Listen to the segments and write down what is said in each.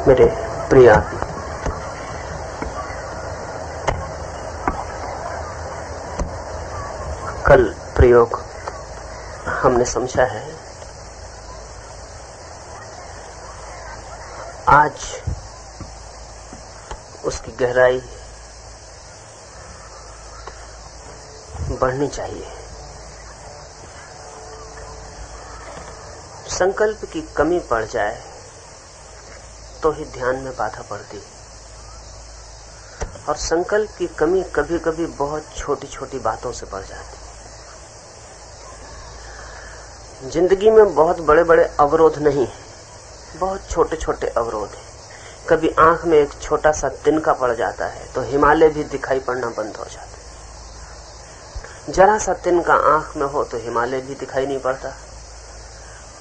मेरे प्रिय कल प्रयोग हमने समझा है, आज उसकी गहराई बढ़नी चाहिए। संकल्प की कमी पड़ जाए तो ही ध्यान में बाधा पड़ती है, और संकल्प की कमी कभी कभी बहुत छोटी छोटी बातों से पड़ जाती है। जिंदगी में बहुत बड़े बड़े अवरोध नहीं, बहुत छोटे छोटे अवरोध हैं। कभी आंख में एक छोटा सा तिनका पड़ जाता है तो हिमालय भी दिखाई पड़ना बंद हो जाता है। जरा सा तिनका आंख में हो तो हिमालय भी दिखाई नहीं पड़ता।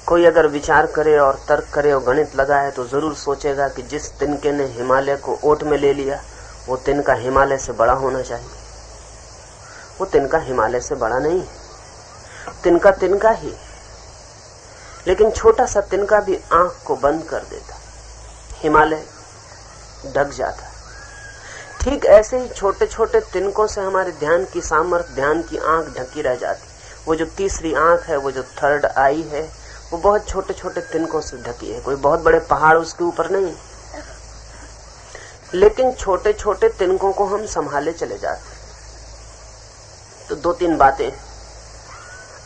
कोई अगर विचार करे और तर्क करे और गणित लगाए तो जरूर सोचेगा कि जिस तिनके ने हिमालय को ओट में ले लिया वो तिनका हिमालय से बड़ा होना चाहिए। वो तिनका हिमालय से बड़ा नहीं है, तिनका तिनका ही। लेकिन छोटा सा तिनका भी आंख को बंद कर देता, हिमालय ढक जाता। ठीक ऐसे ही छोटे छोटे तिनकों से हमारे ध्यान की सामर्थ्य, ध्यान की आंख ढकी रह जाती। वो जो तीसरी आंख है, वो जो थर्ड आई है, वो बहुत छोटे छोटे तिनकों से ढकी है। कोई बहुत बड़े पहाड़ उसके ऊपर नहीं, लेकिन छोटे छोटे तिनकों को हम संभाले चले जाते। तो दो तीन बातें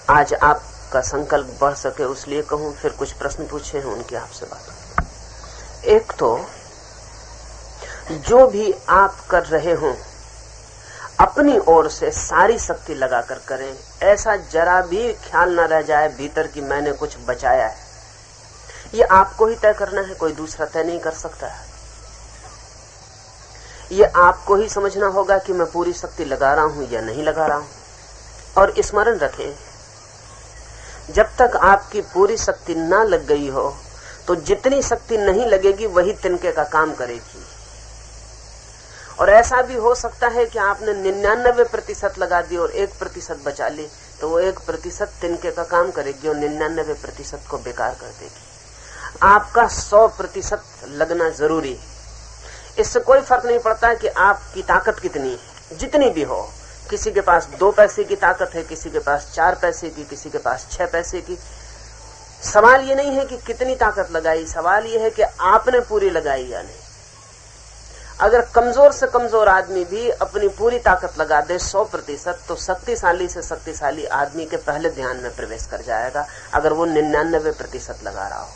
आज आपका संकल्प बढ़ सके उसलिए कहूं, फिर कुछ प्रश्न पूछे हैं उनकी आपसे बात। एक तो जो भी आप कर रहे हो अपनी ओर से सारी शक्ति लगाकर करें, ऐसा जरा भी ख्याल न रह जाए भीतर कि मैंने कुछ बचाया है। ये आपको ही तय करना है, कोई दूसरा तय नहीं कर सकता है। ये आपको ही समझना होगा कि मैं पूरी शक्ति लगा रहा हूं या नहीं लगा रहा हूं। और स्मरण रखें, जब तक आपकी पूरी शक्ति ना लग गई हो तो जितनी शक्ति नहीं लगेगी वही तिनके का काम करेगी। और ऐसा भी हो सकता है कि आपने 99% लगा दी और 1% बचा ली, तो वो 1% तिनके का काम करेगी और 99% को बेकार कर देगी। आपका 100% लगना जरूरी है। इससे कोई फर्क नहीं पड़ता कि आपकी ताकत कितनी है, जितनी भी हो। किसी के पास 2 पैसे की ताकत है, किसी के पास 4 पैसे की, किसी के पास 6 पैसे की। सवाल ये नहीं है कि कितनी ताकत लगाई, सवाल ये है कि आपने पूरी लगाई या नहीं। अगर कमजोर से कमजोर आदमी भी अपनी पूरी ताकत लगा दे 100%, तो शक्तिशाली से शक्तिशाली आदमी के पहले ध्यान में प्रवेश कर जाएगा, अगर वो 99% लगा रहा हो।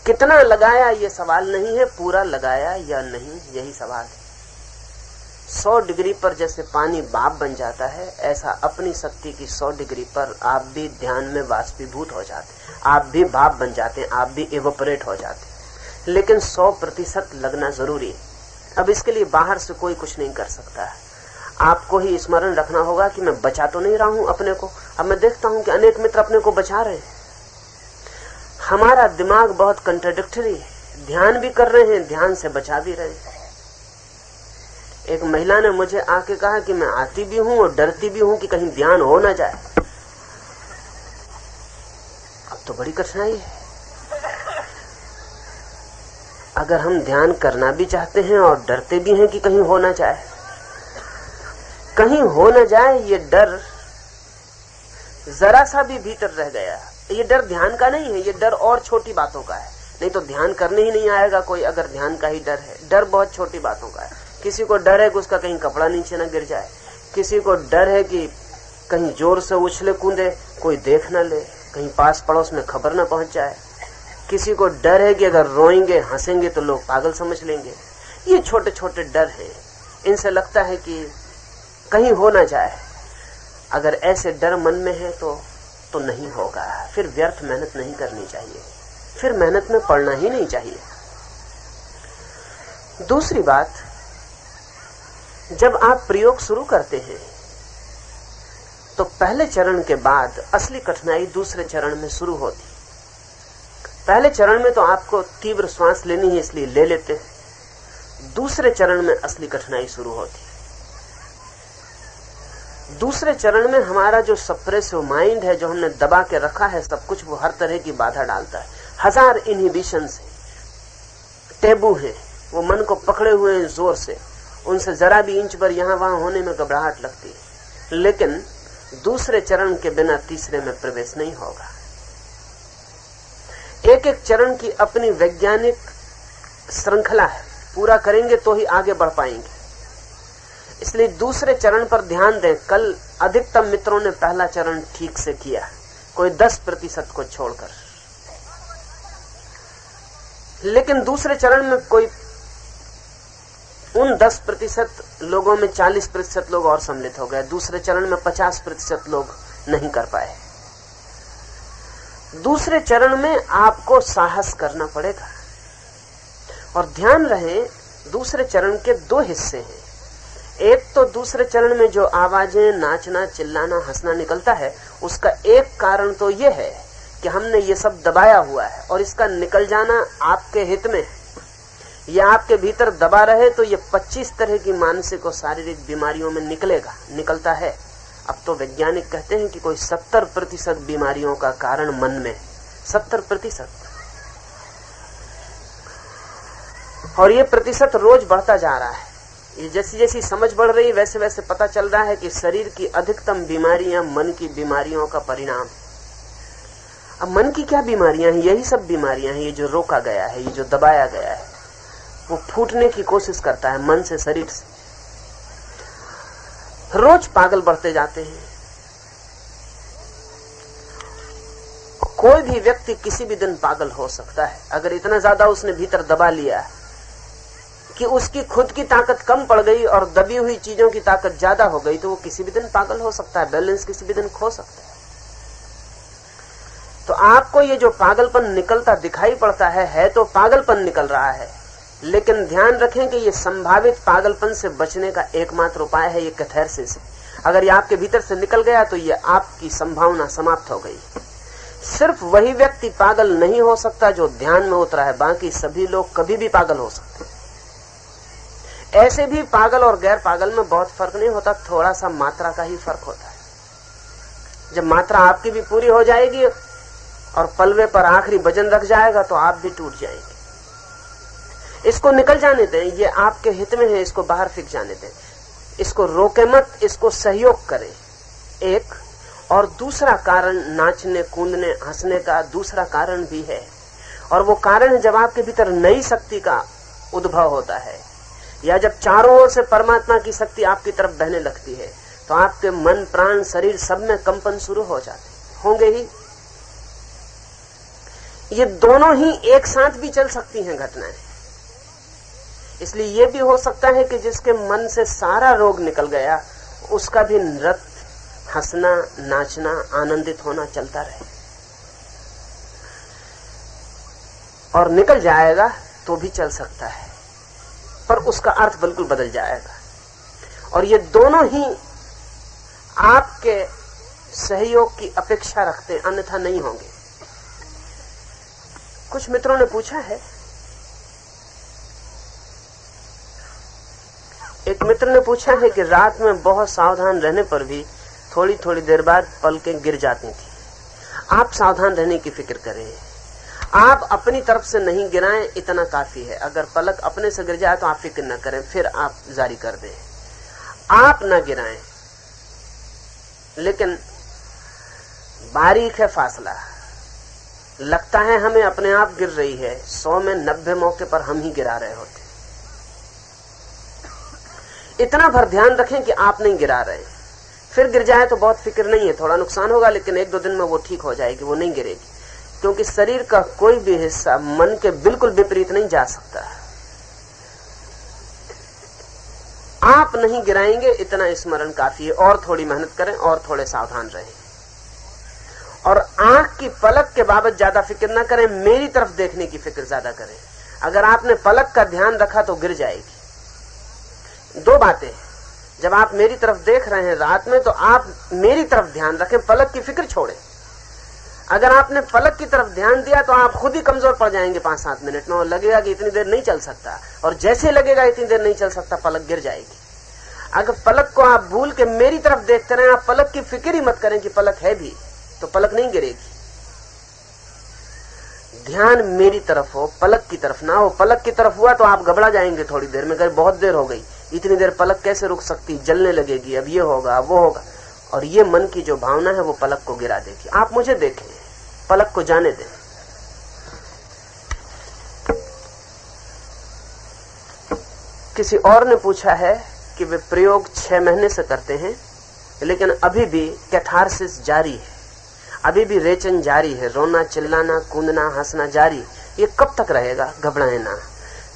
कितना लगाया ये सवाल नहीं है, पूरा लगाया या नहीं यही सवाल है। 100 डिग्री पर जैसे पानी भाप बन जाता है, ऐसा अपनी शक्ति की 100 डिग्री पर आप भी ध्यान में वाष्पीभूत हो जाते, आप भी भाप बन जाते, आप भी इवेपोरेट हो जाते। लेकिन 100% लगना जरूरी है। अब इसके लिए बाहर से कोई कुछ नहीं कर सकता है। आपको ही स्मरण रखना होगा कि मैं बचा तो नहीं रहा हूं अपने को। अब मैं देखता हूं कि अनेक मित्र अपने को बचा रहे हैं। हमारा दिमाग बहुत कंट्राडिक्टरी है, ध्यान भी कर रहे हैं, ध्यान से बचा भी रहे हैं। एक महिला ने मुझे आके कहा कि मैं आती भी हूं और डरती भी हूं कि कहीं ध्यान हो ना जाए। अब तो बड़ी कठिनाई है। अगर हम ध्यान करना भी चाहते हैं और डरते भी हैं कि कहीं हो ना जाए, कहीं हो ना जाए, ये डर जरा सा भी भीतर रह गया, ये डर ध्यान का नहीं है, ये डर और छोटी बातों का है। नहीं तो ध्यान करने ही नहीं आएगा कोई, अगर ध्यान का ही डर है। डर बहुत छोटी बातों का है। किसी को डर है कि उसका कहीं कपड़ा नीचे ना गिर जाए, किसी को डर है कि कहीं जोर से उछले कूदे कोई देख ना ले, कहीं पास पड़ोस में खबर ना पहुंच जाए, किसी को डर है कि अगर रोएंगे हंसेंगे तो लोग पागल समझ लेंगे। ये छोटे छोटे डर हैं, इनसे लगता है कि कहीं हो ना जाए। अगर ऐसे डर मन में है तो नहीं होगा, फिर व्यर्थ मेहनत नहीं करनी चाहिए, फिर मेहनत में पड़ना ही नहीं चाहिए। दूसरी बात, जब आप प्रयोग शुरू करते हैं तो पहले चरण के बाद असली कठिनाई दूसरे चरण में शुरू होती। पहले चरण में तो आपको तीव्र श्वास लेनी है इसलिए ले लेते हैं। दूसरे चरण में असली कठिनाई शुरू होती। दूसरे चरण में हमारा जो सप्रेसिव माइंड है, जो हमने दबा के रखा है सब कुछ, वो हर तरह की बाधा डालता है। 1000 इनहिबिशन से टेबू हैं, वो मन को पकड़े हुए हैं जोर से, उनसे जरा भी इंच भर यहां वहां होने में घबराहट लगती है। लेकिन दूसरे चरण के बिना तीसरे में प्रवेश नहीं होगा। एक एक चरण की अपनी वैज्ञानिक श्रृंखला है, पूरा करेंगे तो ही आगे बढ़ पाएंगे। इसलिए दूसरे चरण पर ध्यान दें। कल अधिकतम मित्रों ने पहला चरण ठीक से किया, कोई 10% को छोड़कर। लेकिन दूसरे चरण में कोई उन 10% लोगों में 40% लोग और सम्मिलित हो गए। दूसरे चरण में 50% लोग नहीं कर पाए। दूसरे चरण में आपको साहस करना पड़ेगा। और ध्यान रहे, दूसरे चरण के 2 हिस्से हैं। एक तो दूसरे चरण में जो आवाजें, नाचना, चिल्लाना, हंसना निकलता है, उसका एक कारण तो यह है कि हमने ये सब दबाया हुआ है और इसका निकल जाना आपके हित में है। यह आपके भीतर दबा रहे तो ये 25 तरह की मानसिक और शारीरिक बीमारियों में निकलता है। अब तो वैज्ञानिक कहते हैं कि कोई 70% बीमारियों का कारण मन में, 70%। और ये प्रतिशत रोज बढ़ता जा रहा है। ये जैसी जैसी समझ बढ़ रही है, वैसे वैसे पता चल रहा है कि शरीर की अधिकतम बीमारियां मन की बीमारियों का परिणाम। अब मन की क्या बीमारियां हैं? यही सब बीमारियां हैं। ये जो रोका गया है, ये जो दबाया गया है, वो फूटने की कोशिश करता है मन से, शरीर से। रोज पागल बढ़ते जाते हैं। कोई भी व्यक्ति किसी भी दिन पागल हो सकता है। अगर इतना ज्यादा उसने भीतर दबा लिया कि उसकी खुद की ताकत कम पड़ गई और दबी हुई चीजों की ताकत ज्यादा हो गई, तो वो किसी भी दिन पागल हो सकता है, बैलेंस किसी भी दिन खो सकता है। तो आपको ये जो पागलपन निकलता दिखाई पड़ता है तो पागलपन निकल रहा है। लेकिन ध्यान रखें कि ये संभावित पागलपन से बचने का एकमात्र उपाय है ये कैथारसिस। अगर ये आपके भीतर से निकल गया तो ये आपकी संभावना समाप्त हो गई। सिर्फ वही व्यक्ति पागल नहीं हो सकता जो ध्यान में उतरा है, बाकी सभी लोग कभी भी पागल हो सकते हैं। ऐसे भी पागल और गैर पागल में बहुत फर्क नहीं होता, थोड़ा सा मात्रा का ही फर्क होता है। जब मात्रा आपकी भी पूरी हो जाएगी और पलवे पर आखिरी वजन रख जाएगा तो आप भी टूट जाएंगे। इसको निकल जाने दें, ये आपके हित में है, इसको बाहर फेंक जाने दें। इसको रोके मत, इसको सहयोग करें। एक और दूसरा कारण नाचने, कूदने, हंसने का दूसरा कारण भी है। और वो कारण जब आपके भीतर नई शक्ति का उद्भव होता है, या जब चारों ओर से परमात्मा की शक्ति आपकी तरफ बहने लगती है, तो आपके मन, प्राण, शरीर सब में कंपन शुरू हो जाते होंगे ही। ये दोनों ही एक साथ भी चल सकती हैं घटनाएं। इसलिए यह भी हो सकता है कि जिसके मन से सारा रोग निकल गया, उसका भी नृत्य, हंसना, नाचना, आनंदित होना चलता रहे। और निकल जाएगा तो भी चल सकता है, पर उसका अर्थ बिल्कुल बदल जाएगा। और ये दोनों ही आपके सहयोग की अपेक्षा रखते, अन्यथा नहीं होंगे। कुछ मित्रों ने पूछा है, एक मित्र ने पूछा है कि रात में बहुत सावधान रहने पर भी थोड़ी थोड़ी देर बाद पलकें गिर जाती थी। आप सावधान रहने की फिक्र करें, आप अपनी तरफ से नहीं गिराएं, इतना काफी है। अगर पलक अपने से गिर जाए तो आप फिक्र न करें, फिर आप जारी कर दें। आप न गिराएं, लेकिन बारीक है फासला। लगता है हमें अपने आप गिर रही है, 100 में 90 मौके पर हम ही गिरा रहे होते। इतना भर ध्यान रखें कि आप नहीं गिरा रहे। फिर गिर जाए तो बहुत फिक्र नहीं है, थोड़ा नुकसान होगा, लेकिन 1-2 दिन में वो ठीक हो जाएगी, वो नहीं गिरेगी। क्योंकि शरीर का कोई भी हिस्सा मन के बिल्कुल विपरीत नहीं जा सकता। आप नहीं गिराएंगे, इतना स्मरण काफी है। और थोड़ी मेहनत करें और थोड़े सावधान रहें। और आंख की पलक के बाबत ज्यादा फिक्र ना करें, मेरी तरफ देखने की फिक्र ज्यादा करें। अगर आपने पलक का ध्यान रखा तो गिर जाएगी। 2 बातें, जब आप मेरी तरफ देख रहे हैं रात में, तो आप मेरी तरफ ध्यान रखें, पलक की फिक्र छोड़ें। अगर आपने पलक की तरफ ध्यान दिया तो आप खुद ही कमजोर पड़ जाएंगे 5-7 मिनट में, और लगेगा कि इतनी देर नहीं चल सकता। और जैसे लगेगा इतनी देर नहीं चल सकता, पलक गिर जाएगी। अगर पलक को आप भूल के मेरी तरफ देखते रहे, आप पलक की फिक्र ही मत करें कि पलक है भी, तो पलक नहीं गिरेगी। ध्यान मेरी तरफ हो, पलक की तरफ ना हो। पलक की तरफ हुआ तो आप घबरा जाएंगे थोड़ी देर में, कहीं बहुत देर हो गई, इतनी देर पलक कैसे रुक सकती, जलने लगेगी, अब ये होगा अब वो होगा। और ये मन की जो भावना है वो पलक को गिरा देगी। आप मुझे देखें, पलक को जाने दें। किसी और ने पूछा है कि वे प्रयोग 6 महीने से करते हैं, लेकिन अभी भी कैथारसिस जारी है, अभी भी रेचन जारी है, रोना चिल्लाना कूदना हंसना जारी। ये कब तक रहेगा? घबराए ना,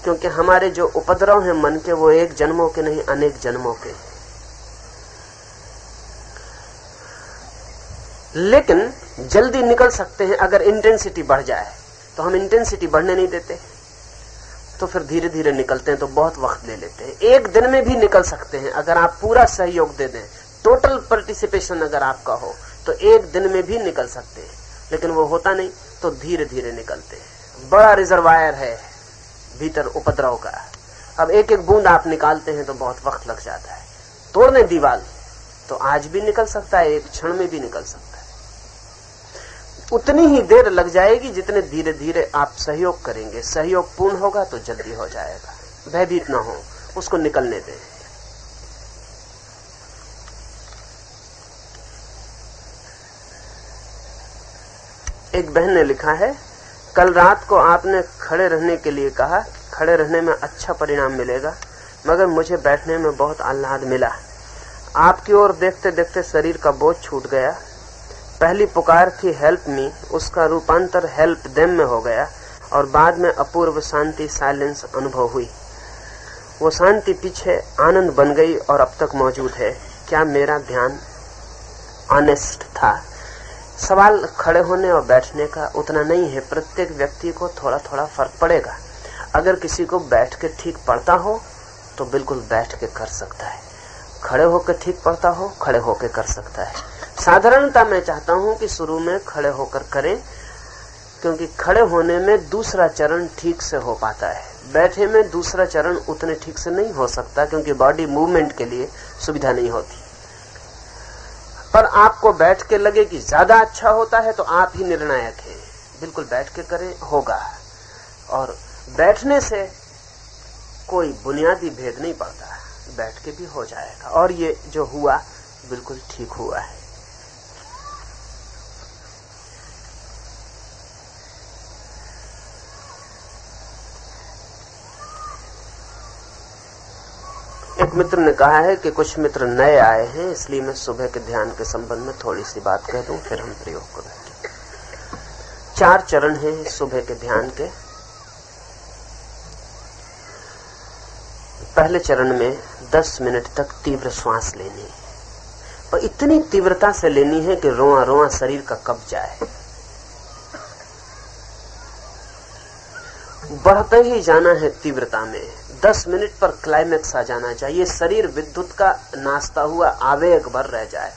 क्योंकि हमारे जो उपद्रव हैं मन के वो एक जन्मों के नहीं अनेक जन्मों के। लेकिन जल्दी निकल सकते हैं अगर इंटेंसिटी बढ़ जाए, तो हम इंटेंसिटी बढ़ने नहीं देते, तो फिर धीरे धीरे निकलते हैं, तो बहुत वक्त ले लेते हैं। एक दिन में भी निकल सकते हैं अगर आप पूरा सहयोग दे दें, टोटल पार्टिसिपेशन अगर आपका हो तो एक दिन में भी निकल सकते हैं। लेकिन वो होता नहीं, तो धीरे धीरे निकलते हैं। बड़ा रिजर्वायर है भीतर उपद्रव का, अब एक एक बूंद आप निकालते हैं तो बहुत वक्त लग जाता है। तोड़ने दीवार तो आज भी निकल सकता है, एक क्षण में भी निकल सकता है। उतनी ही देर लग जाएगी जितने धीरे धीरे आप सहयोग करेंगे। सहयोग पूर्ण होगा तो जल्दी हो जाएगा। भयभीत ना हो, उसको निकलने दें। एक बहन ने लिखा है, कल रात को आपने खड़े रहने के लिए कहा, खड़े रहने में अच्छा परिणाम मिलेगा, मगर मुझे बैठने में बहुत आह्लाद मिला। आपकी ओर देखते देखते शरीर का बोझ छूट गया। पहली पुकार थी हेल्प मी, उसका रूपांतर हेल्प देम में हो गया, और बाद में अपूर्व शांति साइलेंस अनुभव हुई। वो शांति पीछे आनंद बन गई और अब तक मौजूद है। क्या मेरा ध्यान ऑनेस्ट था? सवाल खड़े होने और बैठने का उतना नहीं है, प्रत्येक व्यक्ति को थोड़ा थोड़ा फर्क पड़ेगा। अगर किसी को बैठ के ठीक पड़ता हो तो बिल्कुल बैठ के कर सकता है, खड़े होकर ठीक पड़ता हो खड़े होकर कर सकता है। साधारणता मैं चाहता हूं कि शुरू में खड़े होकर करें, क्योंकि खड़े होने में दूसरा चरण ठीक से हो पाता है, बैठे में दूसरा चरण उतने ठीक से नहीं हो सकता, क्योंकि बॉडी मूवमेंट के लिए सुविधा नहीं होती। पर आपको बैठ के लगे कि ज्यादा अच्छा होता है तो आप ही निर्णायक हैं। बिल्कुल बैठ के करें, होगा। और बैठने से कोई बुनियादी भेद नहीं पड़ता, बैठ के भी हो जाएगा। और ये जो हुआ बिल्कुल ठीक हुआ है। एक मित्र ने कहा है कि कुछ मित्र नए आए हैं, इसलिए मैं सुबह के ध्यान के संबंध में थोड़ी सी बात कह दूं, फिर हम प्रयोग करेंगे। 4 चरण हैं सुबह के ध्यान के। पहले चरण में 10 मिनट तक तीव्र श्वास लेनी, और इतनी तीव्रता से लेनी है कि रोआ रोआ शरीर का कब जाए। बढ़ते ही जाना है तीव्रता में। 10 मिनट पर क्लाइमेक्स आ जाना चाहिए। शरीर विद्युत का नाचता हुआ आवेग भर रह जाए,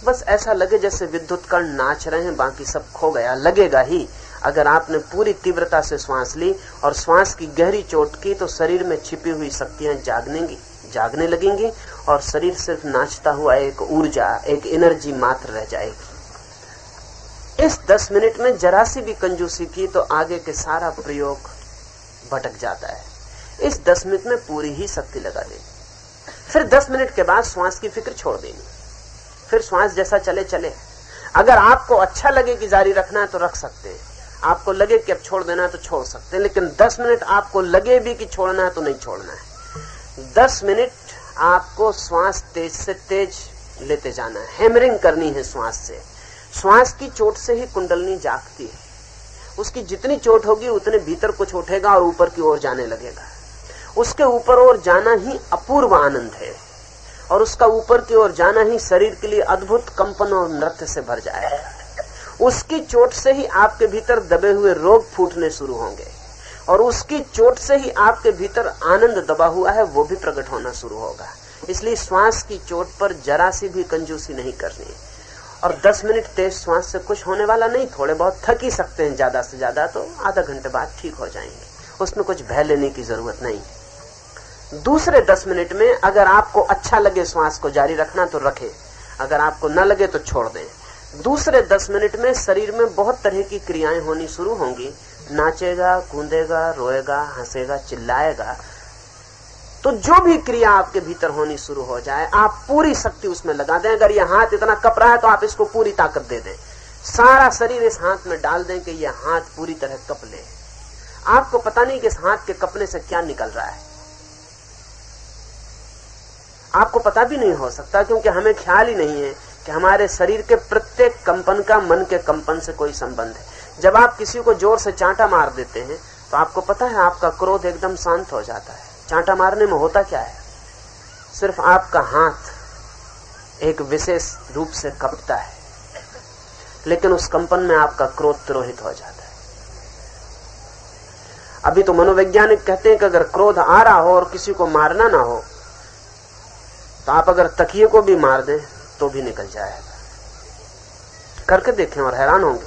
बस ऐसा लगे जैसे विद्युत कण नाच रहे हैं, बाकी सब खो गया। लगेगा ही। अगर आपने पूरी तीव्रता से श्वास ली और श्वास की गहरी चोट की तो शरीर में छिपी हुई शक्तियां जागने लगेंगी, और शरीर सिर्फ नाचता हुआ एक ऊर्जा, एक एनर्जी मात्र रह जाएगी। इस 10 मिनट में जरा सी भी कंजूसी की तो आगे के सारा प्रयोग भटक जाता है। इस 10 मिनट में पूरी ही शक्ति लगा देनी। फिर 10 मिनट के बाद श्वास की फिक्र छोड़ देनी, फिर श्वास जैसा चले चले। अगर आपको अच्छा लगे कि जारी रखना है तो रख सकते हैं, आपको लगे कि अब छोड़ देना है तो छोड़ सकते हैं, लेकिन 10 मिनट आपको लगे भी कि छोड़ना है तो नहीं छोड़ना है। 10 मिनट आपको श्वास तेज से तेज लेते जाना है, हैमरिंग करनी है श्वास से। श्वास की चोट से ही कुंडलनी जागती है। उसकी जितनी चोट होगी उतने भीतर कुछ उठेगा और ऊपर की ओर जाने लगेगा। उसके ऊपर और जाना ही अपूर्व आनंद है, और उसका ऊपर की ओर जाना ही शरीर के लिए अद्भुत कंपन और नृत्य से भर जाएगा। उसकी चोट से ही आपके भीतर दबे हुए रोग फूटने शुरू होंगे, और उसकी चोट से ही आपके भीतर आनंद दबा हुआ है वो भी प्रकट होना शुरू होगा। इसलिए श्वास की चोट पर जरा सी भी कंजूसी नहीं करनी। और 10 मिनट तेज श्वास से कुछ होने वाला नहीं, थोड़े बहुत थक ही सकते हैं, ज्यादा से ज्यादा तो आधा घंटे बाद ठीक हो जाएंगे, उसमें कुछ भय लेने की जरूरत नहीं। दूसरे 10 मिनट में अगर आपको अच्छा लगे श्वास को जारी रखना तो रखें, अगर आपको न लगे तो छोड़ दें। दूसरे 10 मिनट में शरीर में बहुत तरह की क्रियाएं होनी शुरू होंगी। नाचेगा, कूदेगा, रोएगा, हंसेगा, चिल्लाएगा। तो जो भी क्रिया आपके भीतर होनी शुरू हो जाए, आप पूरी शक्ति उसमें लगा दें। अगर यह हाथ इतना कप रहा है तो आप इसको पूरी ताकत दे दें। सारा शरीर इस हाथ में डाल दें कि यह हाथ पूरी तरह कप ले। आपको पता नहीं कि इस हाथ के कपने से क्या निकल रहा है, आपको पता भी नहीं हो सकता, क्योंकि हमें ख्याल ही नहीं है कि हमारे शरीर के प्रत्येक कंपन का मन के कंपन से कोई संबंध है। जब आप किसी को जोर से चांटा मार देते हैं तो आपको पता है आपका क्रोध एकदम शांत हो जाता है। चांटा मारने में होता क्या है? सिर्फ आपका हाथ एक विशेष रूप से कंपता है, लेकिन उस कंपन में आपका क्रोध तिरोहित हो जाता है। अभी तो मनोवैज्ञानिक कहते हैं कि अगर क्रोध आ रहा हो और किसी को मारना ना हो तो आप अगर तकिए को भी मार दें तो भी निकल जाएगा। करके देखें और हैरान होंगे,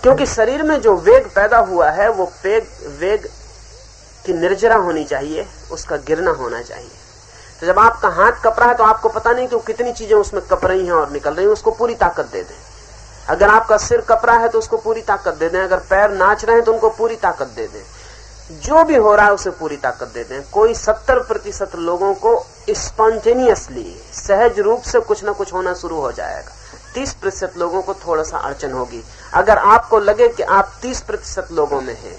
क्योंकि शरीर में जो वेग पैदा हुआ है वो वेग की निर्जरा होनी चाहिए, उसका गिरना होना चाहिए। तो जब आपका हाथ कप रहा है तो आपको पता नहीं कि वो कितनी चीजें उसमें कप रही हैं और निकल रही हैं, उसको पूरी ताकत दे दें। अगर आपका सिर कप रहा है तो उसको पूरी ताकत दे दें। अगर पैर नाच रहे हैं तो उनको पूरी ताकत दे दें। जो भी हो रहा है उसे पूरी ताकत दे दें। कोई 70% लोगों को स्पॉन्टेनियसली, सहज रूप से कुछ ना कुछ होना शुरू हो जाएगा। 30% लोगों को थोड़ा सा अड़चन होगी। अगर आपको लगे कि आप 30% लोगों में हैं,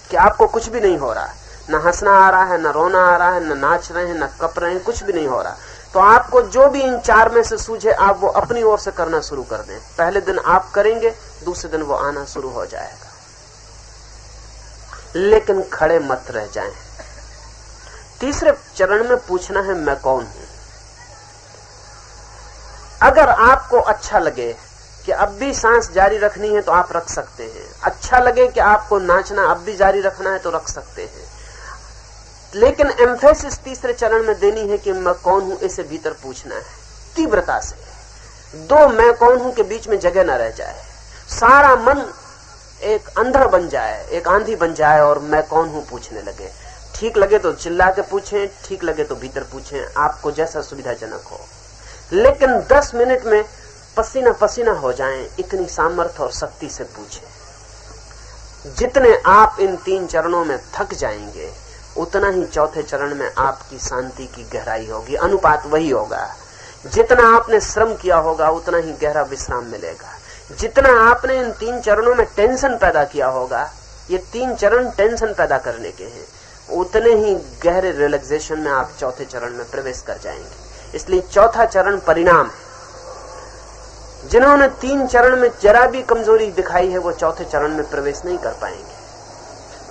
कि आपको कुछ भी नहीं हो रहा, न हंसना आ रहा है, न रोना आ रहा है, न नाच रहे हैं, न कप रहे हैं, कुछ भी नहीं हो रहा, तो आपको जो भी इन 4 में से सूझे आप वो अपनी ओर से करना शुरू कर दें। पहले दिन आप करेंगे, दूसरे दिन वो आना शुरू हो जाएगा। लेकिन खड़े मत रह जाएं। तीसरे चरण में पूछना है मैं कौन हूं। अगर आपको अच्छा लगे कि अब भी सांस जारी रखनी है तो आप रख सकते हैं। अच्छा लगे कि आपको नाचना अब भी जारी रखना है तो रख सकते हैं। लेकिन एम्फेसिस तीसरे चरण में देनी है कि मैं कौन हूं, इसे भीतर पूछना है तीव्रता से। 2 मैं कौन हूं के बीच में जगह न रह जाए। सारा मन एक अंधा बन जाए, एक आंधी बन जाए और मैं कौन हूं पूछने लगे। ठीक लगे तो चिल्ला के पूछें, ठीक लगे तो भीतर पूछें, आपको जैसा सुविधाजनक हो। लेकिन 10 मिनट में पसीना पसीना हो जाएं, इतनी सामर्थ्य और शक्ति से पूछें। जितने आप इन 3 चरणों में थक जाएंगे उतना ही चौथे चरण में आपकी शांति की गहराई होगी। अनुपात वही होगा। जितना आपने श्रम किया होगा उतना ही गहरा विश्राम मिलेगा। जितना आपने इन 3 चरणों में टेंशन पैदा किया होगा, ये 3 चरण टेंशन पैदा करने के हैं, उतने ही गहरे रिलैक्सेशन में आप चौथे चरण में प्रवेश कर जाएंगे। इसलिए चौथा चरण परिणाम है। जिन्होंने 3 चरण में जरा भी कमजोरी दिखाई है वो चौथे चरण में प्रवेश नहीं कर पाएंगे।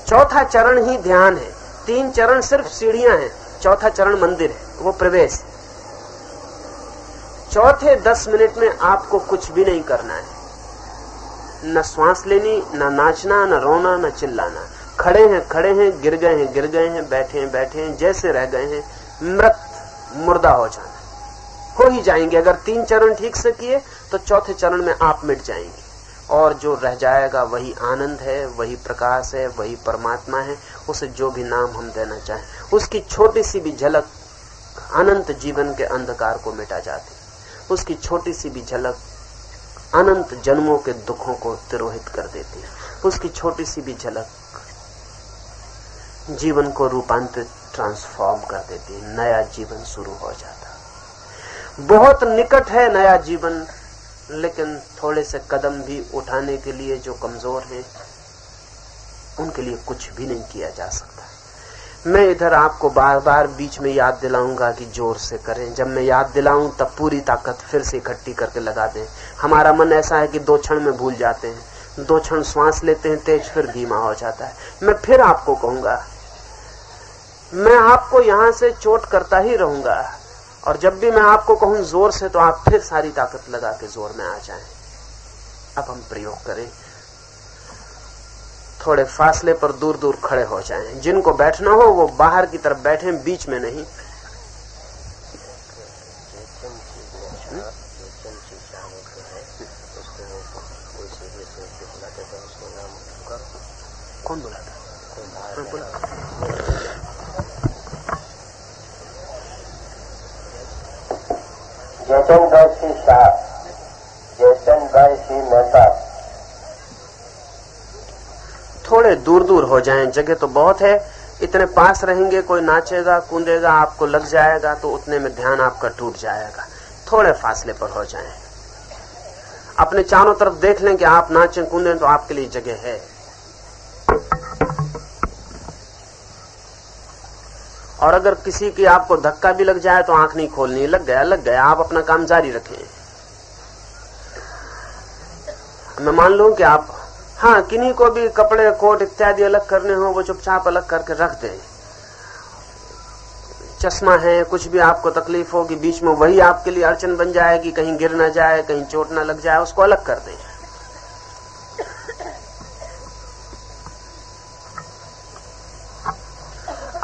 चौथा चरण ही ध्यान है। 3 चरण सिर्फ सीढ़ियां हैं, चौथा चरण मंदिर है, वो प्रवेश है। चौथे 10 मिनट में आपको कुछ भी नहीं करना है, न श्वास लेनी, न नाचना, न रोना, न चिल्लाना। खड़े हैं, गिर गए हैं, बैठे हैं, जैसे रह गए हैं, मुर्दा हो जाना, हो ही जाएंगे। अगर 3 चरण ठीक से किए तो चौथे चरण में आप मिट जाएंगे और जो रह जाएगा वही आनंद है, वही प्रकाश है, वही परमात्मा है। उसे जो भी नाम हम देना चाहें, उसकी छोटी सी भी झलक अनंत जीवन के अंधकार को मिटा जाती। उसकी छोटी सी भी झलक अनंत जन्मों के दुखों को तिरोहित कर देती है। उसकी छोटी सी भी झलक जीवन को रूपांतरित, ट्रांसफॉर्म कर देती है। नया जीवन शुरू हो जाता है। बहुत निकट है नया जीवन, लेकिन थोड़े से कदम भी उठाने के लिए जो कमजोर हैं उनके लिए कुछ भी नहीं किया जा सकता। मैं इधर आपको बार बार बीच में याद दिलाऊंगा कि जोर से करें। जब मैं याद दिलाऊं तब पूरी ताकत फिर से इकट्ठी करके लगा दें। हमारा मन ऐसा है कि 2 क्षण में भूल जाते हैं। 2 क्षण श्वास लेते हैं तेज, फिर धीमा हो जाता है। मैं फिर आपको कहूंगा, मैं आपको यहां से चोट करता ही रहूंगा, और जब भी मैं आपको कहूं जोर से तो आप फिर सारी ताकत लगा के जोर में आ जाएं। अब हम प्रयोग करें। थोड़े फासले पर दूर दूर खड़े हो जाएं। जिनको बैठना हो वो बाहर की तरफ बैठें, बीच में नहीं। कौन बुलाता? जयचंद साहब थोड़े दूर दूर हो जाएं, जगह तो बहुत है, इतने पास रहेंगे कोई नाचेगा कूदेगा आपको लग जाएगा तो उतने में ध्यान आपका टूट जाएगा। थोड़े फासले पर हो जाएं, अपने चारों तरफ देख लें कि आप नाचें कूदें तो आपके लिए जगह है। और अगर किसी की आपको धक्का भी लग जाए तो आंख नहीं खोलनी, लग गया, आप अपना काम जारी रखें। मैं मान लूं कि आप किन्हीं को भी कपड़े कोट इत्यादि अलग करने हो वो चुपचाप अलग करके रख दें। चश्मा है, कुछ भी आपको तकलीफ होगी बीच में वही आपके लिए अड़चन बन जाएगी, कहीं गिर ना जाए, कहीं चोट ना लग जाए, उसको अलग कर दें।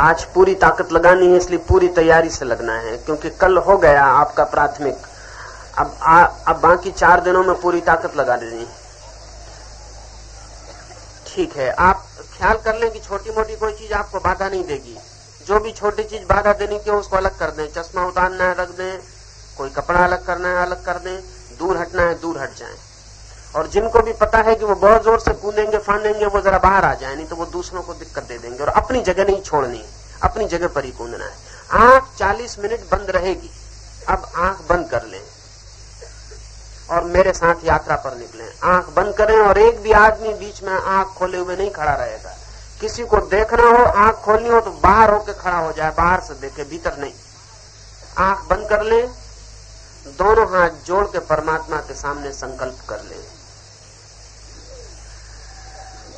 आज पूरी ताकत लगानी है, इसलिए पूरी तैयारी से लगना है, क्योंकि कल हो गया आपका प्राथमिक। अब बाकी 4 दिनों में पूरी ताकत लगा देनी। ठीक है, आप ख्याल कर लें कि छोटी मोटी कोई चीज आपको बाधा नहीं देगी। जो भी छोटी चीज बाधा देनी की उसको अलग कर दें। चश्मा उतारना है रख दें, कोई कपड़ा अलग करना है अलग कर दें, दूर हटना है दूर हट जाएं। और जिनको भी पता है कि वो बहुत जोर से कूदेंगे फांदेंगे वो जरा बाहर आ जाए, नहीं तो वो दूसरों को दिक्कत दे देंगे। और अपनी जगह नहीं छोड़नी, अपनी जगह पर ही कूदना है। आंख 40 मिनट बंद रहेगी, अब आंख बंद कर लें और मेरे साथ यात्रा पर निकलें। आंख बंद करें और एक भी आदमी बीच में आंख खोले हुए नहीं खड़ा रहेगा। किसी को देखना हो आंख खोलनी हो तो बाहर होकर खड़ा हो जाए, बाहर से देखे भीतर नहीं। आंख बंद कर लें, दोनों हाथ जोड़ के परमात्मा के सामने संकल्प कर लें।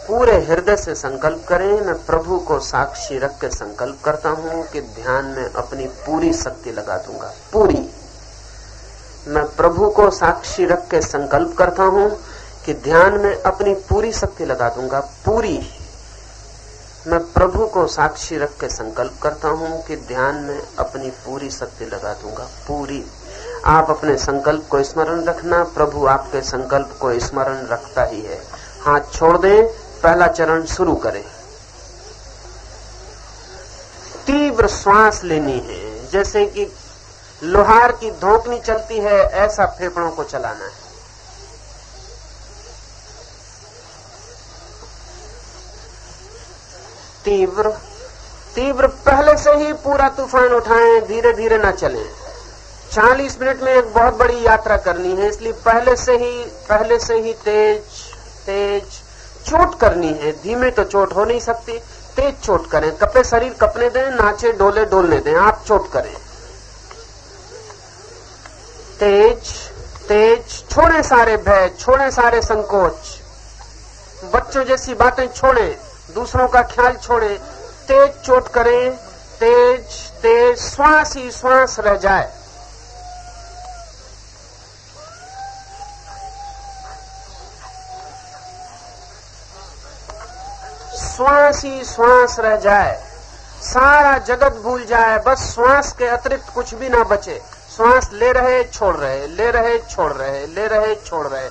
पूरे हृदय से संकल्प करें, मैं प्रभु को साक्षी रख के संकल्प करता हूं कि ध्यान में अपनी पूरी शक्ति लगा दूंगा। पूरी, मैं प्रभु को साक्षी रख के संकल्प करता हूं कि ध्यान में अपनी पूरी शक्ति लगा दूंगा। पूरी, मैं प्रभु को साक्षी रख के संकल्प करता हूं कि ध्यान में अपनी पूरी शक्ति लगा दूंगा। पूरी। आप अपने संकल्प को स्मरण रखना, प्रभु आपके संकल्प को स्मरण रखता ही है। हाथ छोड़ दें, पहला चरण शुरू करें। तीव्र श्वास लेनी है, जैसे कि लोहार की धोकनी चलती है ऐसा फेफड़ों को चलाना है। तीव्र तीव्र, पहले से ही पूरा तूफान उठाएं, धीरे धीरे ना चलें। 40 मिनट में एक बहुत बड़ी यात्रा करनी है, इसलिए पहले से ही तेज चोट करनी है। धीमे तो चोट हो नहीं सकती, तेज चोट करें। कपे शरीर कपने दें, नाचे डोले डोलने दें, आप चोट करें। तेज छोड़ें सारे भय, छोड़ें सारे संकोच, बच्चों जैसी बातें छोड़ें, दूसरों का ख्याल छोड़ें। तेज चोट करें, तेज श्वास ही श्वास रह जाए। श्वास ही श्वास रह जाए, सारा जगत भूल जाए, बस श्वास के अतिरिक्त कुछ भी ना बचे। श्वास ले रहे छोड़ रहे, ले रहे छोड़ रहे, ले रहे छोड़ रहे।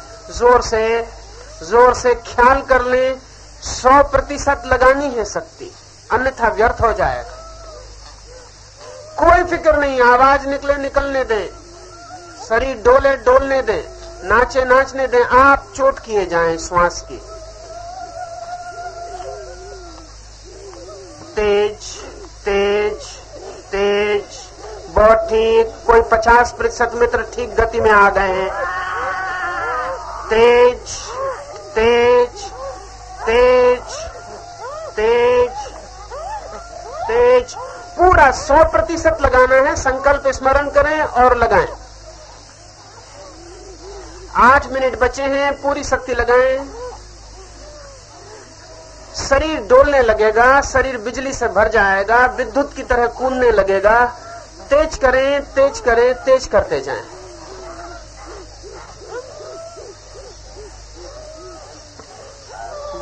जोर से ख्याल कर लें, 100% लगानी है शक्ति, अन्यथा व्यर्थ हो जाएगा। कोई फिक्र नहीं, आवाज निकलने दें, शरीर डोले डोलने दें, नाचे नाचने दें, आप चोट किए जाएं श्वास की। तेज, बहुत ठीक। कोई 50% मित्र ठीक गति में आ गए हैं। तेज, पूरा 100% लगाना है। संकल्प स्मरण करें और लगाएं। 8 मिनट बचे हैं, पूरी शक्ति लगाएं। शरीर डोलने लगेगा, शरीर बिजली से भर जाएगा, विद्युत की तरह कूदने लगेगा। तेज करें, तेज करते जाएं।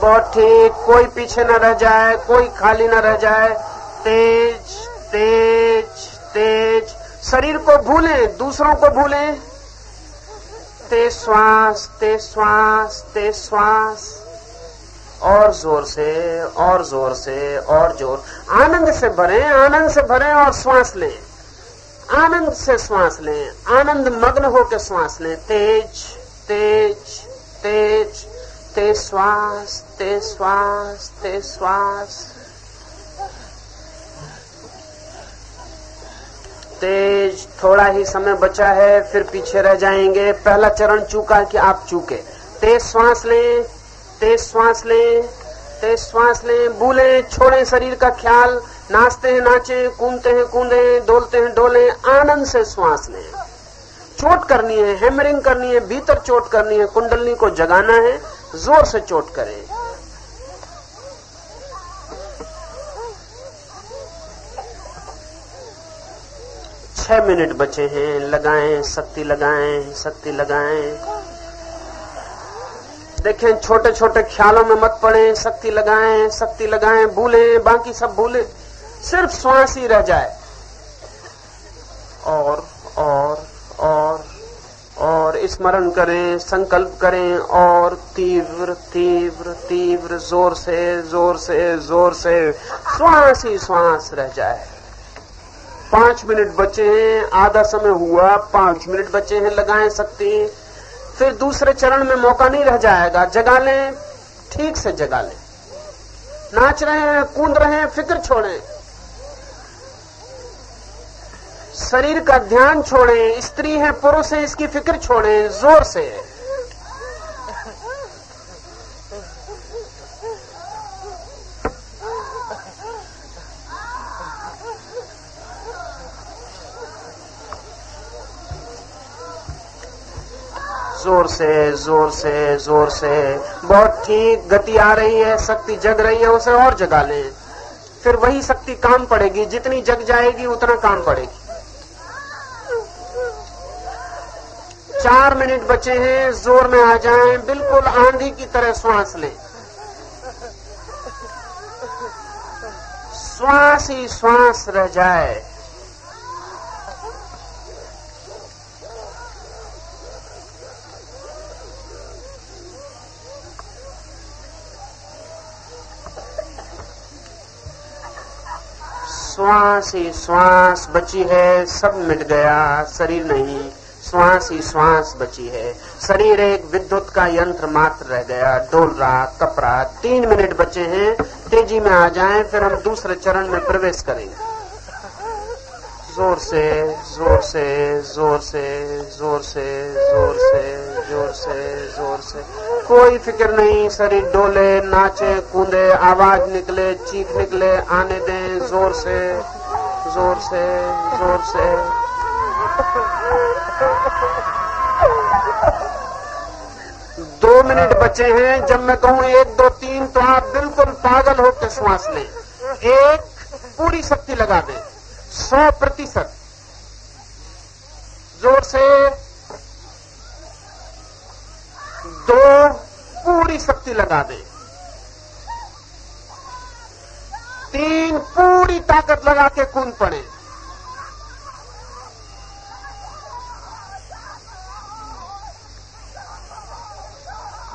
बहुत ठीक। कोई पीछे न रह जाए, कोई खाली न रह जाए। तेज, शरीर को भूलें, दूसरों को भूलें। तेज श्वास, और जोर से और जोर। आनंद से भरें और श्वास लें। आनंद से श्वास लें, आनंद मग्न होकर श्वास लें। तेज, तेज श्वास, तेज श्वास, तेज श्वास, तेज। थोड़ा ही समय बचा है, फिर पीछे रह जाएंगे। पहला चरण चूका कि आप चूके। तेज श्वास लें, तेज श्वास लें, तेज श्वास लें। भूलें, छोड़ें शरीर का ख्याल। नाचते हैं नाचें, कूदते हैं कूदें, डोलते हैं डोलें। आनंद से श्वास लें। चोट करनी है, हैमरिंग करनी है, भीतर चोट करनी है, कुंडलनी को जगाना है, जोर से चोट करें। छह मिनट बचे हैं। लगाएं, शक्ति लगाएं, शक्ति लगाएं। देखें, छोटे छोटे ख्यालों में मत पड़ें। शक्ति लगाएं, शक्ति लगाएं। भूलें, बाकी सब भूलें, सिर्फ श्वास ही रह जाए। और स्मरण करें, संकल्प करें, और तीव्र तीव्र तीव्र, जोर से जोर से जोर से श्वास ही श्वास रह जाए। 5 मिनट बचे हैं, आधा समय हुआ, 5 मिनट बचे हैं। लगाएं शक्ति। फिर दूसरे चरण में मौका नहीं रह जाएगा। जगा लें, ठीक से जगा लें। नाच रहे हैं, कूद रहे हैं, फिक्र छोड़ें। शरीर का ध्यान छोड़ें। स्त्री है, पुरुष है, इसकी फिक्र छोड़ें। जोर से जोर से जोर से जोर से। बहुत ठीक, गति आ रही है, शक्ति जग रही है, उसे और जगा लें। फिर वही शक्ति काम पड़ेगी। जितनी जग जाएगी उतना काम पड़ेगी। 4 मिनट बचे हैं। जोर में आ जाएं, बिल्कुल आंधी की तरह श्वास लें। श्वास ही श्वास रह जाए। श्वास ही श्वास बची है, सब मिट गया, शरीर नहीं। श्वास ही श्वास बची है। शरीर एक विद्युत का यंत्र मात्र रह गया, डोल रहा, कप रहा। 3 मिनट बचे हैं। तेजी में आ जाएं, फिर हम दूसरे चरण में प्रवेश करेंगे। जोर से जोर से जोर से जोर से जोर से जोर से जोर से। कोई फिक्र नहीं। शरीर डोले, नाचे, कूदे, आवाज निकले, चीख निकले, आने दें। जोर से जोर से जोर से। 2 मिनट बचे हैं। जब मैं कहूं 1 2 3 तो आप बिल्कुल पागल होकर श्वास लें। 1, पूरी शक्ति लगा दें, 100%। जोर से। 2, पूरी शक्ति लगा दें। 3, पूरी ताकत लगा के कूद पड़े।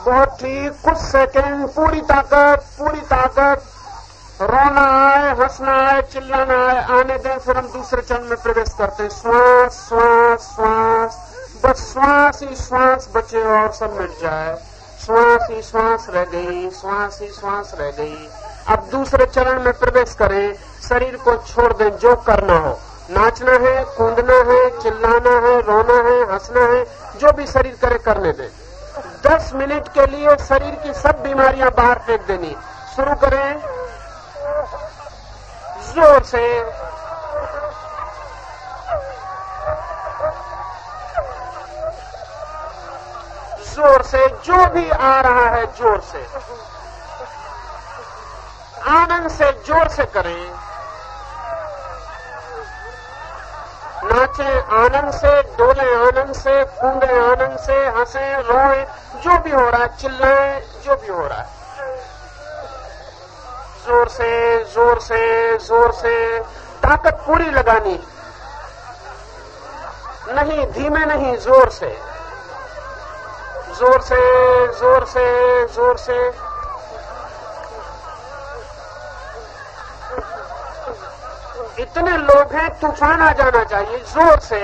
बहुत ठीक, कुछ सेकंड, पूरी ताकत, पूरी ताकत। रोना आए, हंसना आए, चिल्लाना आए, आने दें। फिर हम दूसरे चरण में प्रवेश करते हैं। श्वास श्वास श्वास, बस श्वास ही श्वास बचे और सब मिट जाए। श्वास ही श्वास रह गई, श्वास ही श्वास रह गई। अब दूसरे चरण में प्रवेश करें। शरीर को छोड़ दें, जो करना हो। नाचना है, कूदना है, चिल्लाना है, रोना है, हंसना है, जो भी शरीर करे करने दें। 10 मिनट के लिए शरीर की सब बीमारियां बाहर फेंक देनी। शुरू करें जोर से। जोर से, जो भी आ रहा है जोर से, आनंद से, जोर से करें। नाचें आनंद से, डोलें आनंद से, कूदें आनंद से, हंसें, रोएं, जो भी हो रहा है, चिल्लाएं, जो भी हो रहा है। जोर से जोर से जोर से। ताकत पूरी लगानी, नहीं धीमे नहीं, जोर से जोर से जोर से जोर से। इतने लोग हैं, तूफान आ जाना चाहिए। जोर से।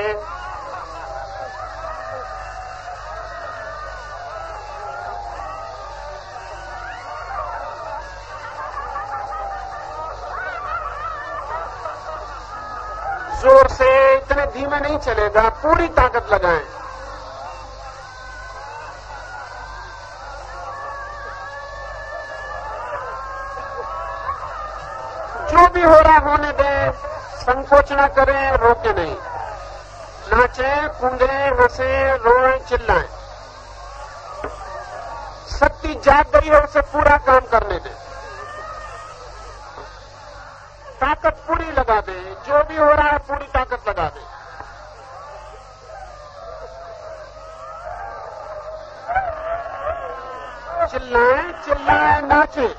जोर से, इतने धीमे नहीं चलेगा, पूरी ताकत लगाएं। जो भी हो रहा होने दें, संकोच न करें, रोके नहीं। नाचें, कूदें, हंसें, रोएं, चिल्लाएं। शक्ति जाग गई है, उसे पूरा काम करने दें। ताकत पूरी लगा दें, जो भी हो रहा है पूरी ताकत लगा दें। चिल्लाएं, चिल्लाएं, नाचें।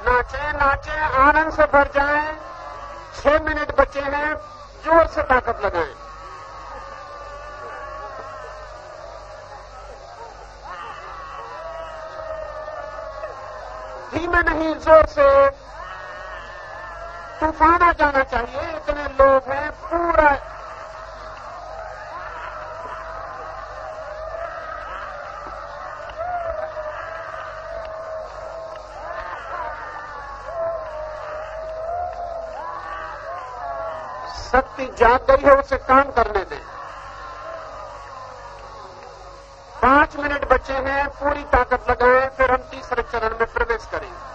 नाचें, नाचें, आनंद से भर जाएं। 6 मिनट बचे हैं, जोर से ताकत लगाएं। धीमे नहीं, जोर से। तूफान आ जाना चाहिए, इतने लोग हैं, पूरा। शक्ति जाग गई है, उसे काम करने दें। 5 मिनट बचे हैं, पूरी ताकत लगाएं, फिर हम तीसरे चरण में प्रवेश करेंगे।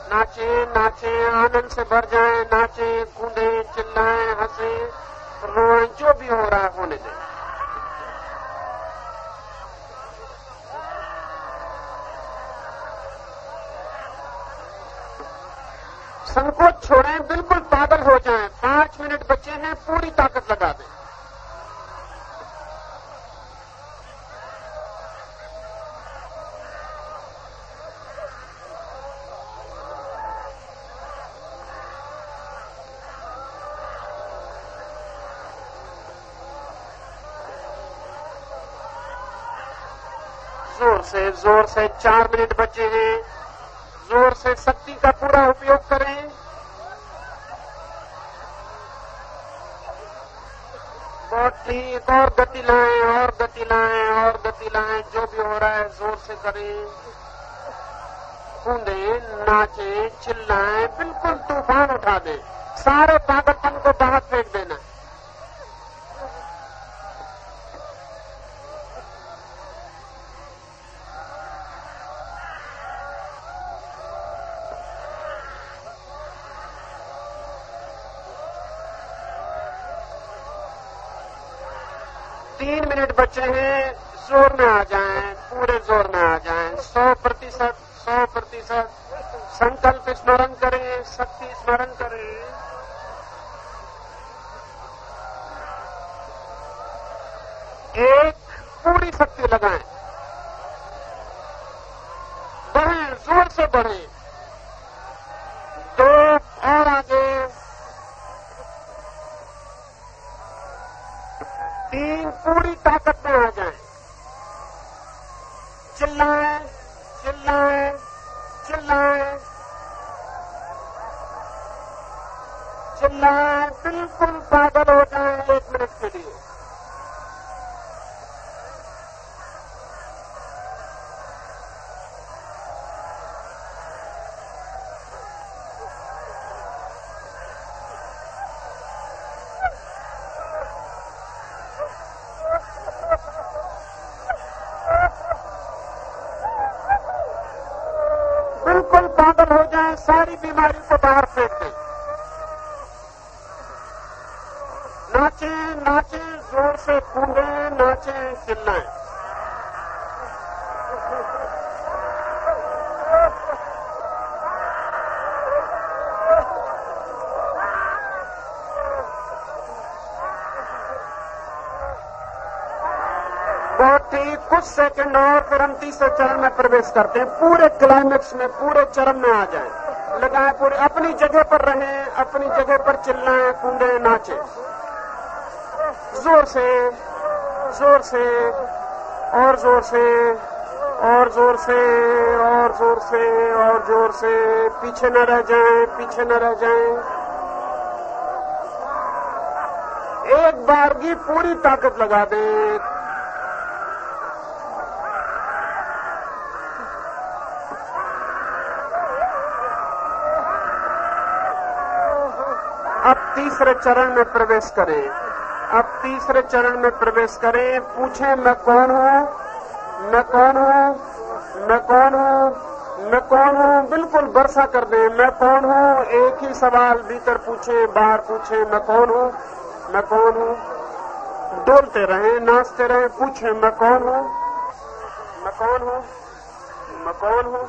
नाचें, नाचें, आनंद से भर जाएं, नाचें, कूदें, चिल्लाएं, हंसें, रोएं, जो भी हो रहा है होने दें। संकोच छोड़ें, बिल्कुल पागल हो जाएं। 5 मिनट बचे हैं, पूरी ताकत लगा दें। जोर से 4 मिनट बचे हैं। जोर से शक्ति का पूरा उपयोग करें। बहुत ठीक, और गति लाएं, और गति लाएं, और गति लाएं, जो भी हो रहा है जोर से करें। कूदें, नाचें, चिल्लाएं, बिल्कुल तूफान उठा दें। सारे पागलपन को बाहर फेंक देना। तीन मिनट बचे हैं, जोर में आ जाएं, पूरे जोर में आ जाएं। 100%, 100% संकल्प स्मरण करें, शक्ति स्मरण करें। एक, पूरी शक्ति लगाएं। बढ़ें, जोर से बढ़ें। 2, और आगे। 3, पूरी ताकत में आ जाएं। चिल्लाएं, चिल्लाएं, चिल्लाएं, चिल्लाएं, बिल्कुल पागल हो जाएं 1 मिनट के लिए। बिल्कुल पागल हो जाएं, सारी बीमारी को बाहर फेंक दें। नाचें, नाचें, जोर से कूदें, नाचें, चिल्लाएं। बहुत ठीक, कुछ सेकंड और, फिर हम तीसरे चरण में प्रवेश करते हैं। पूरे क्लाइमेक्स में, पूरे चरण में आ जाएं। लगाएं, पूरे अपनी जगह पर रहें, अपनी जगह पर चिल्लाएं, कूदें, नाचें। जोर से, जोर से, और जोर से, और जोर से, और जोर से, और जोर से। पीछे न रह जाएं, पीछे न रह जाएं। एक बार की पूरी ताकत लगा दें। अब तीसरे चरण में प्रवेश करें। अब तीसरे चरण में प्रवेश करें। पूछें मैं कौन हूँ, मैं कौन हूँ, मैं कौन हूँ, मैं कौन हूँ। बिल्कुल वर्षा कर दें, मैं कौन हूँ। एक ही सवाल भीतर पूछें, बाहर पूछें, मैं कौन हूँ, मैं कौन हूँ। डोलते रहें, नाचते रहें, पूछें मैं कौन हूँ, मैं कौन हूँ, मैं कौन हूँ,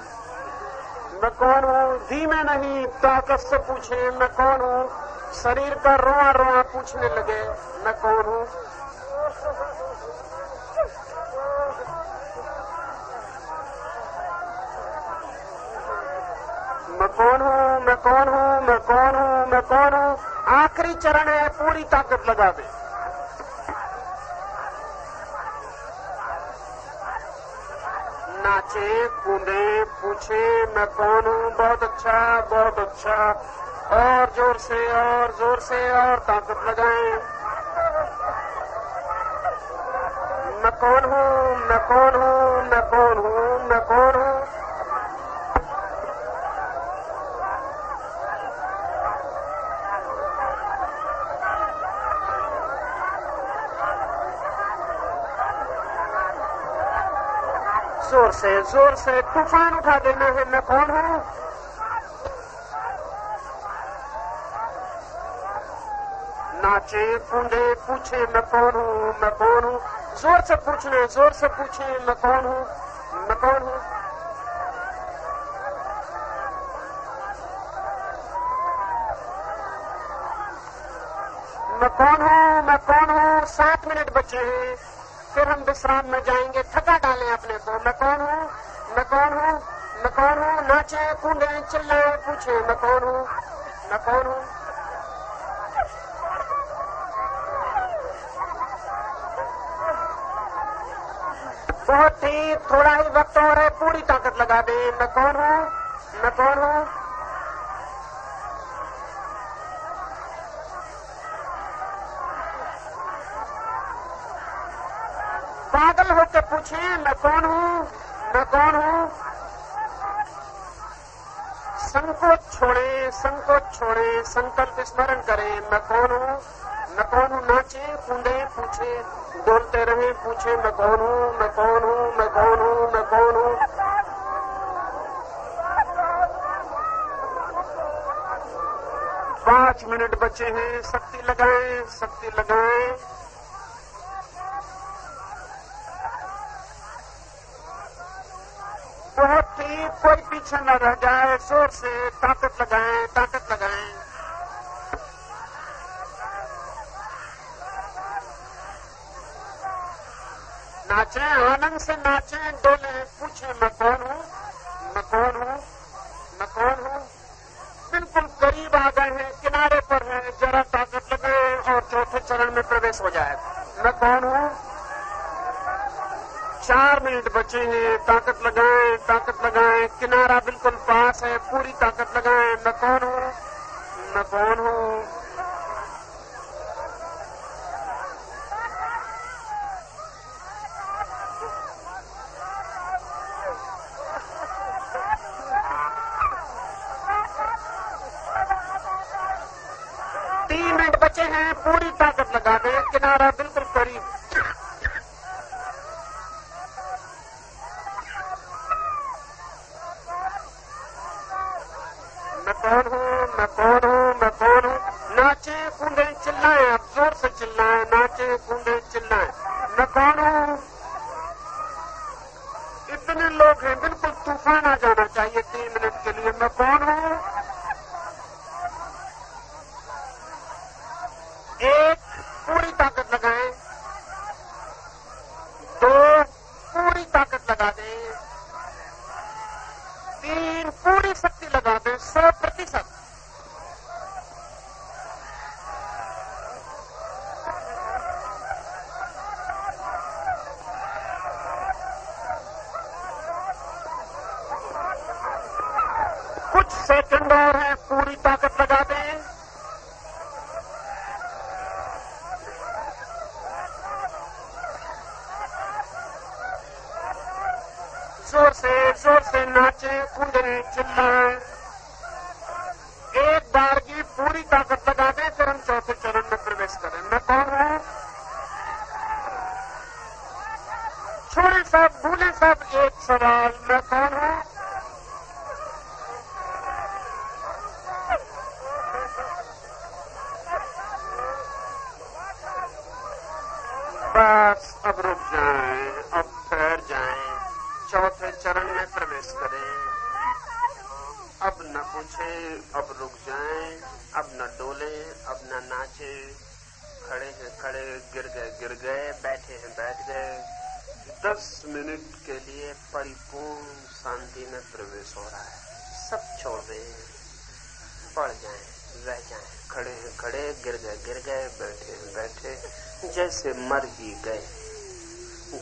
मैं कौन हूँ। धीमे नहीं, ताकत से पूछें मैं कौन हूँ। शरीर का रोआ रोआ पूछने लगे मैं कौन हूँ। मैं कौन हूँ, मैं कौन हूँ, मैं कौन हूँ, मैं कौन हूँ। आखिरी चरण है, पूरी ताकत लगा दे। नाचे, कूदे, पूछे मैं कौन हूँ। बहुत अच्छा, बहुत अच्छा। और जोर से, और जोर से, और ताकत लगाएं। मैं कौन हूँ, मैं कौन हूँ, मैं कौन हूँ, मैं कौन हूँ। जोर से तूफान उठा देना है मैं कौन हूँ। नाचे, कूदे, पूछे मैं कौन हूँ, मैं कौन हूँ। जोर से पूछना, जोर से पूछे मैं कौन हूँ, मैं कौन हूँ। मैं कौन हूँ, मैं कौन हूँ। 7 मिनट बचे हैं, फिर हम विश्राम में जाएंगे। थका डालें अपने को। मैं कौन हूँ, मैं कौन हूँ, मैं कौन हूँ। नाचे, कूदे, चिल्लाए, पूछे मैं कौन हूँ, मैं कौन हूँ। बहुत ही थोड़ा ही वक्त और है, पूरी ताकत लगा दें। मैं कौन हूँ, मैं कौन हूँ। पागल होकर पूछे मैं कौन हूँ, मैं कौन हूँ। संकोच छोड़े, संकोच छोड़े, संकल्प स्मरण करें मैं कौन हूँ, मैं कौन हूँ। नाचे, कूदे, पूछे, डोलते रहे, पूछे मैं कौन हूँ, मैं कौन हूँ, मैं कौन हूँ, मैं कौन हूँ। पांच मिनट बचे हैं, शक्ति लगाएं, शक्ति लगाएं। बहुत ही, कोई पीछे न रह जाए। जोर से ताकत लगाएं, ताकत लगाएं। नाचें, आनंद से नाचें, डोलें, पूछे मैं कौन हूँ, मैं कौन हूँ, मैं कौन हूँ। बिल्कुल करीब आ गए हैं, किनारे पर हैं। जरा ताकत लगाएं और चौथे चरण में प्रवेश हो जाए। मैं कौन हूँ। 4 मिनट बचे हैं, ताकत लगाएं, ताकत लगाएं। किनारा बिल्कुल पास है, पूरी ताकत लगाएं। मैं कौन हूँ, मैं कौन हूँ। बचे हैं, पूरी ताकत लगा दें। किनारा बिल्कुल करीब। मैं कौन हूँ, मैं कौन हूँ, मैं कौन हूँ। नाचे, कूदे, चिल्लाएं, अब जोर से चिल्लाएं। नाचे, कूदे, चिल्लाएं। मैं कौन हूँ। इतने लोग हैं, बिल्कुल तूफान आ जाना चाहिए 3 मिनट के लिए। मैं कौन हूँ। 1, पूरी ताकत लगाएं। 2, पूरी ताकत लगा दें। 3, पूरी शक्ति लगा दें, 100%। कुछ सेकंड और हैं, पूरी ताकत लगा दें। जोर से नाचे, कूदे, चिल्लाएं। एक बार की पूरी पूरी ताकत लगा दें, फिर हम चौथे चरण में प्रवेश करें। मैं कौन हूं? छोड़े सब, भूले सब, एक सवाल, मैं कौन हूं? बस अब रुक जाएं, अब ठहर जाएं, चौथे चरण में प्रवेश करें। अब न पूछें, अब रुक जाएं, अब न डोले, अब न नाचे। खड़े हैं खड़े, गिर गए, बैठे हैं बैठ गए। 10 मिनट के लिए परिपूर्ण शांति में प्रवेश हो रहा है। सब छोड़ दें, पड़ जाएं, रह जाएं। खड़े हैं खड़े, गिर गए, बैठे हैं बैठे, जैसे मर ही गए,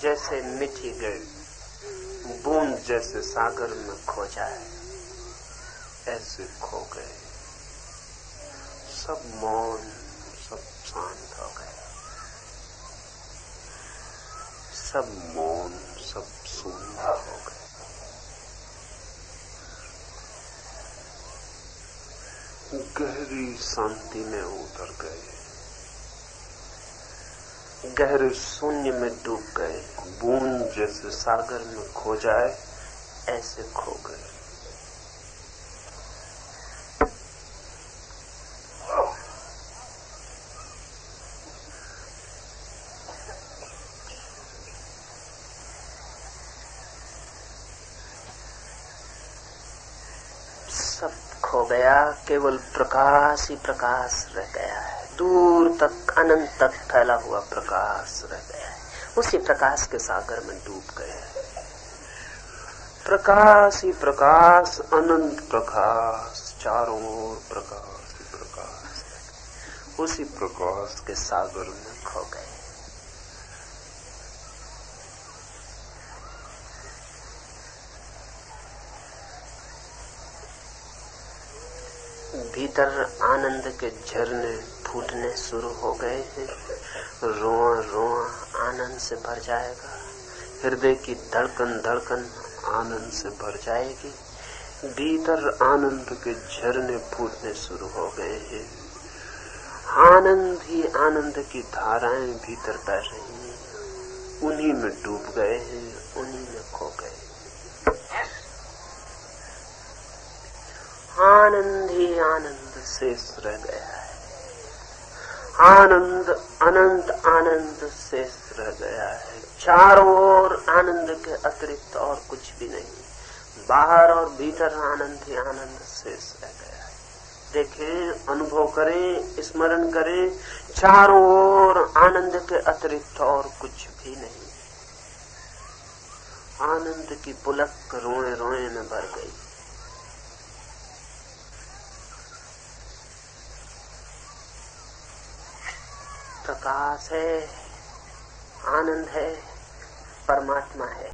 जैसे मिट ही गए, बूंद जैसे सागर में खो जाए, ऐसे खो गए। सब मौन, सब शांत हो गए, सब मौन, सब शून्य हो गए। गहरी शांति में उतर गए, गहरे शून्य में डूब गए, बूंद जैसे सागर में खो जाए, ऐसे खो गए। सब खो गया, केवल प्रकाश ही प्रकाश रह गया है। दूर तक, अनंत तक फैला हुआ प्रकाश रह गया है। उसी प्रकाश के सागर में डूब गए। प्रकाश ही प्रकाश, अनंत प्रकाश, चारों ओर प्रकाश ही प्रकाश, उसी प्रकाश के सागर में खो गए। भीतर आनंद के झरने फूटने शुरू हो गए हैं। रोआ रोआ आनंद से भर जाएगा, हृदय की धड़कन धड़कन आनंद से भर जाएगी। भीतर आनंद के झरने फूटने शुरू हो गए हैं। आनंद ही आनंद की धाराएं भीतर बह रही हैं, उन्हीं में डूब गए हैं, उन्हीं में खो गए। आनंद ही आनंद शेष रह गया है। आनंद, अनंत आनंद शेष रह गया है। चारों ओर आनंद के अतिरिक्त और कुछ भी नहीं। बाहर और भीतर आनंद ही आनंद शेष रह गया है। देखें, अनुभव करें, स्मरण करें, चारों ओर आनंद के अतिरिक्त और कुछ भी नहीं। आनंद की पुलक रोए रोए में भर गई। प्रकाश है, आनंद है, परमात्मा है।